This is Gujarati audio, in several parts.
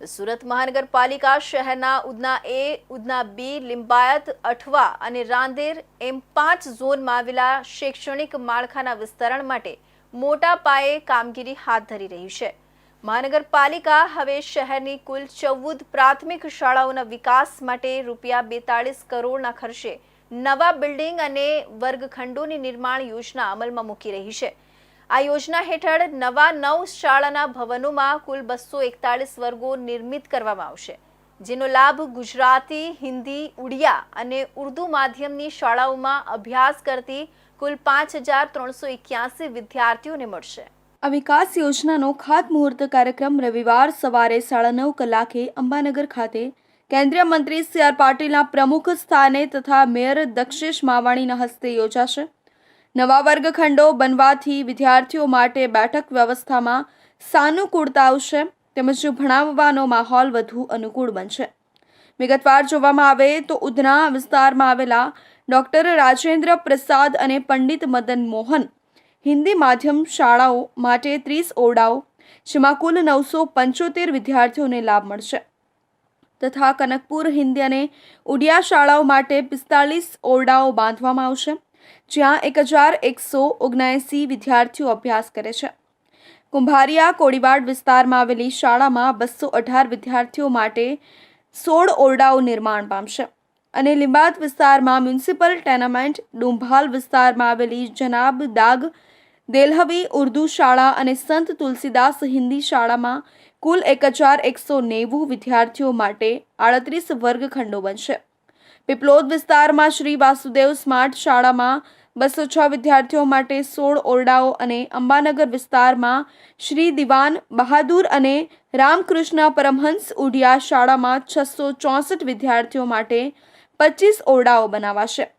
સુરત મહાનગરપાલિકા શહેરના ઉધના એ, ઉધના બી, લિંબાયત, અઠવા અને રાંદેર એમ 5 ઝોનમાં આવેલા શૈક્ષણિક માળખાના વિસ્તરણ માટે મોટા પાયે કામગીરી હાથ ધરી રહી છે। મહાનગરપાલિકા હવે શહેરની કુલ 14 પ્રાથમિક શાળાઓના વિકાસ માટે ₹42 કરોડના ખર્ચે નવા બિલ્ડિંગ અને વર્ગખંડોની નિર્માણ યોજના અમલમાં મૂકી રહી છે। આ યોજના હેઠળ નવા 9 શાળાના ભવનોમાં કુલ 241 વર્ગો નિર્મિત કરવામાં આવશે, જેનો લાભ ગુજરાતી, હિન્દી, ઉડિયા અને ઉર્દુ માધ્યમની શાળાઓમાં અભ્યાસ કરતી કુલ 5381 વિદ્યાર્થીઓને મળશે। આ વિકાસ યોજનાનો ખાતમુહૂર્ત કાર્યક્રમ રવિવાર સવારે 9:30 કલાકે અંબાનગર ખાતે કેન્દ્રીય મંત્રી સી.આર. પાટીલના પ્રમુખ સ્થાને તથા મેયર દક્ષેશ માવાણીના હસ્તે યોજાશે। નવા વર્ગખંડો બનવાથી વિદ્યાર્થીઓ માટે બેઠક વ્યવસ્થામાં સાનુકૂળતા આવશે તેમજ ભણાવવાનો માહોલ વધુ અનુકૂળ બનશે। વિગતવાર જોવામાં આવે તો ઉધના વિસ્તારમાં આવેલા ડોક્ટર રાજેન્દ્ર પ્રસાદ અને પંડિત મદન મોહન હિન્દી માધ્યમ શાળાઓ માટે 30 ઓરડાઓ, જેમાં કુલ 975 વિદ્યાર્થીઓને લાભ મળશે, તથા કનકપુર હિન્દી અને ઉડિયા શાળાઓ માટે 45 ઓરડાઓ બાંધવામાં આવશે, જ્યાં 1179 વિદ્યાર્થીઓ અભ્યાસ કરે છે। કુંભારિયા કોળીવાડ વિસ્તારમાં આવેલી શાળામાં 218 વિદ્યાર્થીઓ માટે 16 ઓરડાઓ નિર્માણ પામશે અને લિંબાયત વિસ્તારમાં મ્યુનિસિપલ ટેનામેન્ટ, ડુંભાલ વિસ્તારમાં આવેલી જનાબ દાગ દેલહવી ઉર્દુ શાળા અને સંત તુલસીદાસ હિન્દી શાળામાં કુલ 1190 વિદ્યાર્થીઓ માટે 38 વર્ગખંડો બનશે। પીપલોદ વિસ્તારમાં શ્રી વાસુદેવ સ્માર્ટ શાળામાં 206 વિદ્યાર્થીઓ માટે 16 ઓરડાઓ અને અંબાનગર વિસ્તારમાં શ્રી દિવાન બહાદુર અને રામકૃષ્ણ પરમહંસ ઉડિયા શાળામાં 664 વિદ્યાર્થીઓ માટે 25 ઓરડાઓ બનાવાશે।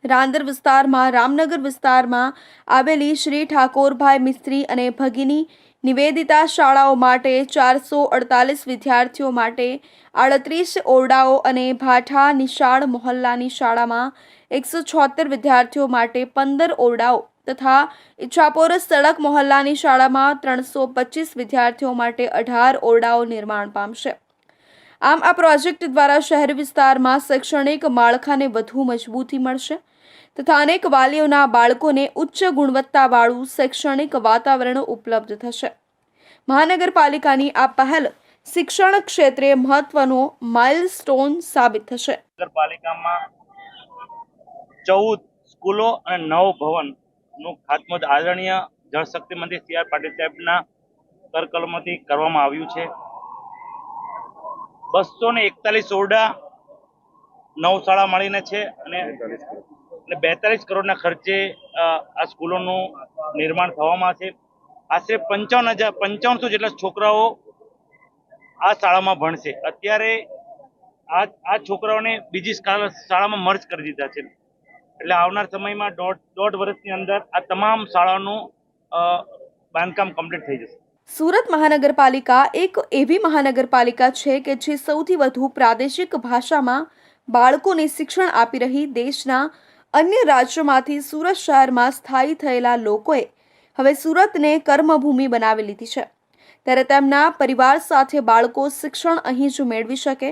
રાંદેર વિસ્તારમાં રામનગર વિસ્તારમાં આવેલી શ્રી ઠાકોરભાઈ મિસ્ત્રી અને ભગિની નિવેદિતા શાળાઓ માટે 448 વિદ્યાર્થીઓ માટે 38 ઓરડાઓ અને ભાઠા નિશાળ મોહલ્લાની શાળામાં 176 વિદ્યાર્થીઓ માટે 15 ઓરડાઓ તથા ઈચ્છાપોર સડક મોહલ્લાની શાળામાં 325 વિદ્યાર્થીઓ માટે 18 ઓરડાઓ નિર્માણ પામશે। આમ આ પ્રોજેક્ટ દ્વારા શહેરી વિસ્તારમાં શૈક્ષણિક માળખાને વધુ મજબૂતી મળશે તથા અનેક વાલીઓના બાળકોને ઉચ્ચ ગુણવત્તાવાળું શૈક્ષણિક વાતાવરણ ઉપલબ્ધ થશે। મહાનગરપાલિકાની આ પહેલ શિક્ષણ ક્ષેત્રે મહત્વનો માઇલસ્ટોન સાબિત થશે। નગરપાલિકામાં 14 સ્કૂલો અને 9 ભવનનું ખાતમુહૂર્ત આદરણીય જળશક્તિ મંત્રી સી.આર. પાટીલ સાહેબના કરકલમથી કરવામાં આવ્યું છે। 241 ઓરડા 9 શાળા મળીને છે અને 42 કરોડના ખર્ચે આ સ્કૂલોનું નિર્માણ થવામાં છે। આશરે 5500 જેટલા છોકરાઓ આ શાળામાં ભણશે। અત્યારે આ છોકરાઓને બીજી શાળામાં મર્જ કરી દીધા છે, એટલે આવનાર સમયમાં દોઢ વર્ષની અંદર આ તમામ શાળાનું બાંધકામ કમ્પ્લીટ થઈ જશે। સુરત મહાનગરપાલિકા એક એવી મહાનગરપાલિકા છે કે જે સૌથી વધુ પ્રાદેશિક ભાષામાં બાળકોને શિક્ષણ આપી રહી દેશના અન્ય રાજ્યોમાંથી સુરત શહેરમાં સ્થાયી થયેલા લોકોએ હવે સુરતને કર્મભૂમિ બનાવી લીધી છે, ત્યારે તેમના પરિવાર સાથે બાળકો શિક્ષણ અહીં જ મેળવી શકે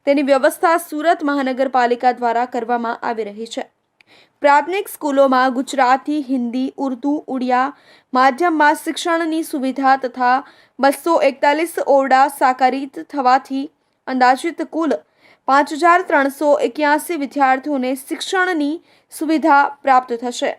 તેની વ્યવસ્થા સુરત મહાનગરપાલિકા દ્વારા કરવામાં આવી રહી છે। પ્રાથમિક સ્કૂલોમાં ગુજરાતી, હિન્દી, ઉર્દુ, ઉડિયા માધ્યમમાં શિક્ષણની સુવિધા તથા 241 ઓરડા સાકારિત થવાથી અંદાજિત કુલ 5381 વિદ્યાર્થીઓને શિક્ષણની સુવિધા પ્રાપ્ત થશે।